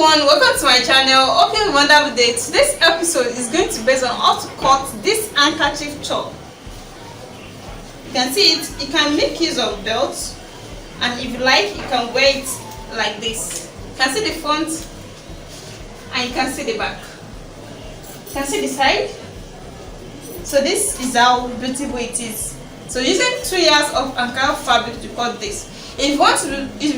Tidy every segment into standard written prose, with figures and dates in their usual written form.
everyone, welcome to my channel. Hope you have a wonderful day. Today's episode is going to be based on how to cut this handkerchief top. You can see it. You can make use of belts, and if you like, you can wear it like this. You can see the front and you can see the back. You can see the side. So this is how beautiful it is. So using 2 years of Ankara fabric to cut this. If you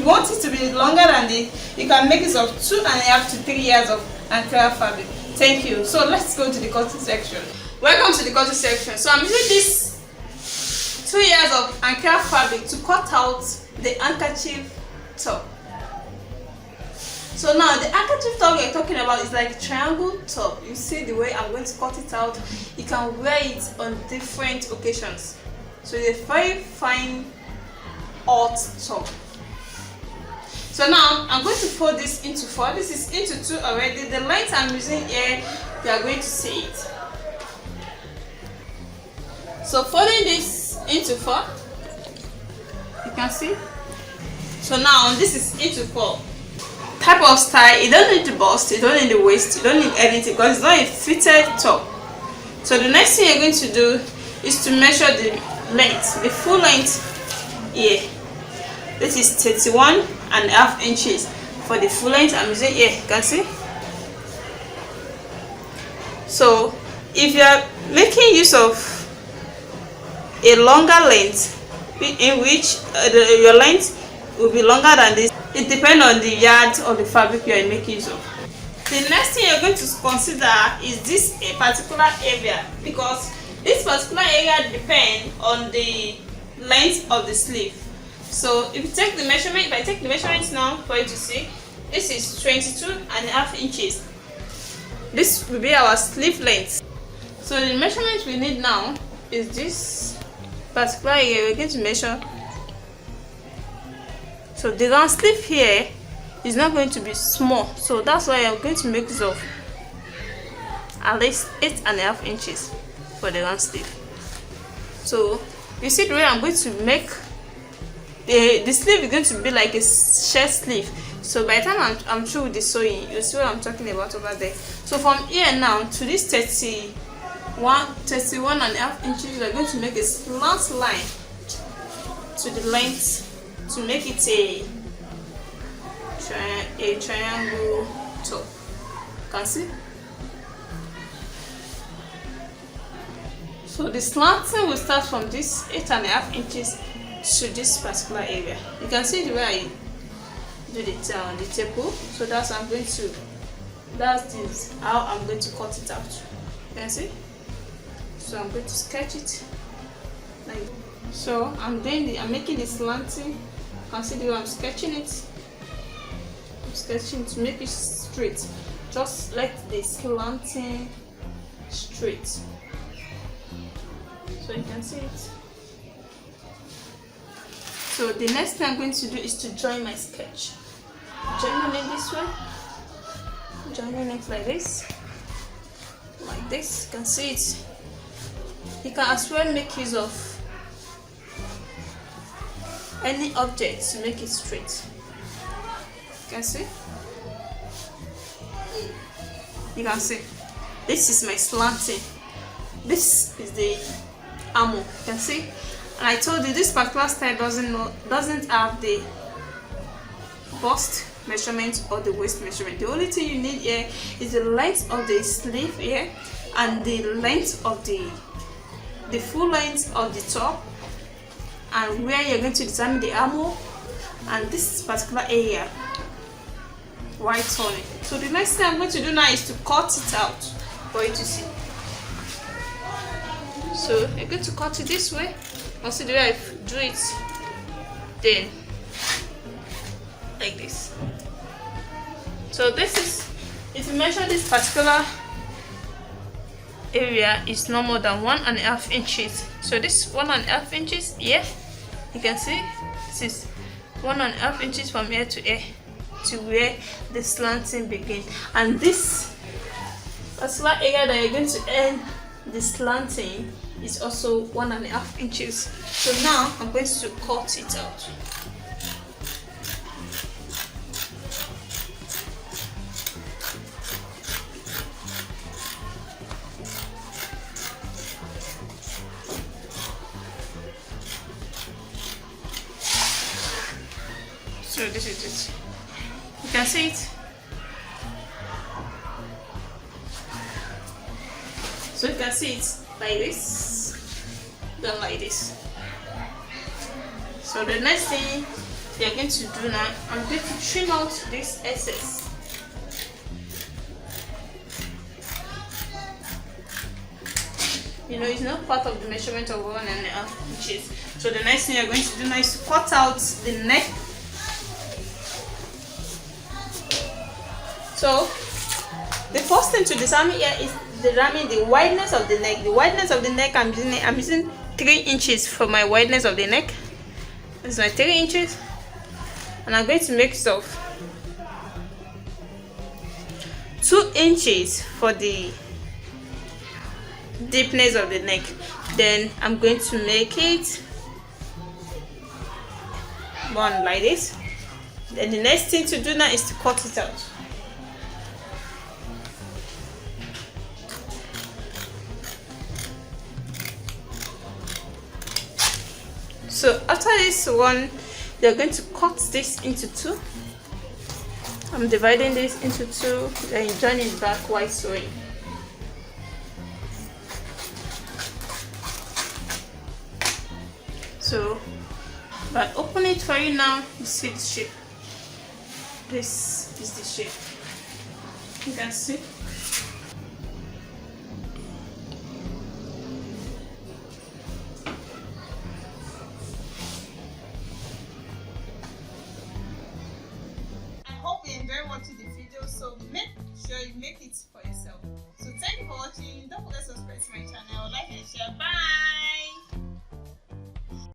want it to be longer than this, you can make use of 2.5 to 3 years of Ankara fabric. Thank you. So let's go to the cutting section. Welcome to the cutting section. So I'm using this 2 years of Ankara fabric to cut out the handkerchief top. So now the handkerchief top we're talking about is like a triangle top. You see the way I'm going to cut it out. You can wear it on different occasions. So it's a very fine hot top. So now I'm going to fold this into 4. This is into 2 already. The length I'm using here, you are going to see it. So folding this into 4, you can see. So now this is into 4. Type of style, you don't need the bust, you don't need the waist, you don't need anything because it's not a fitted top. So the next thing you're going to do is to measure the length, the full length here. This is 31.5 inches for the full length I'm using here. You can see. So if you are making use of a longer length, in which your length will be longer than this, it depends on the yard or the fabric you are making use of. The next thing you're going to consider is this a particular area, because this particular area depends on the length of the sleeve. So if you take the measurement, if I take the measurements now for you to see, this is 22.5 inches. This will be our sleeve length. So the measurement we need now is this particular area. We're going to measure. So the long sleeve here is not going to be small, so that's why I'm going to make use of at least 8.5 inches for the long sleeve. So you see the way I'm going to make the sleeve is going to be like a shirt sleeve. So by the time I'm through with the sewing, you'll see what I'm talking about over there. So from here now to this 31.5 inches, we're going to make a slant line to the length to make it a triangle top. You can see. So the slanting will start from this 8.5 inches to this particular area. You can see the way I do the taper. So that's how I'm going to. That's how I'm going to cut it out. You can see. So I'm going to sketch it like. So I'm making the slanting. You can see the way I'm sketching it. I'm sketching to make it straight. Just let the slanting straight. So you can see it. So the next thing I'm going to do is to join my sketch. Joining it this way. Joining it like this. Like this. You can see it. You can as well make use of any object to make it straight. You can see. You can see. This is my slanting. This is the armor. You can see. And I told you this particular style doesn't have the bust measurement or the waist measurement. The only thing you need here is the length of the sleeve here and the length of the full length of the top, and where you're going to determine the armor and this particular area right on it. So the next thing I'm going to do now is to cut it out for you to see. So you're going to cut it this way. I'll see the way I do it. Then like this. So this is, if you measure this particular area, is no more than 1.5 inches. So this 1.5 inches here, you can see this is 1.5 inches from here to here, to where the slanting begins. And this particular area that you're going to end the slanting is also 1.5 inches. So now I'm going to cut it out. So this is it. You can see it. So you can see it like this, then like this. So the next thing you're going to do now, I'm going to trim out this excess. You know, it's not part of the measurement of 1.5 inches. So the next thing you're going to do now is to cut out the neck. So the first thing to determine here is determine the wideness of the neck. The wideness of the neck, I'm using 3 inches for my wideness of the neck. This is my 3 inches, and I'm going to make it of 2 inches for the deepness of the neck. Then I'm going to make it one like this. Then the next thing to do now is to cut it out. So after this one, you're going to cut this into 2. I'm dividing this into 2, then join it back while sewing. So if I open it for you now, you see the shape. This is the shape. You can see. Enjoy watching the video, so make sure you make it for yourself. So thank you for watching. Don't forget to subscribe to my channel, like and share. Bye.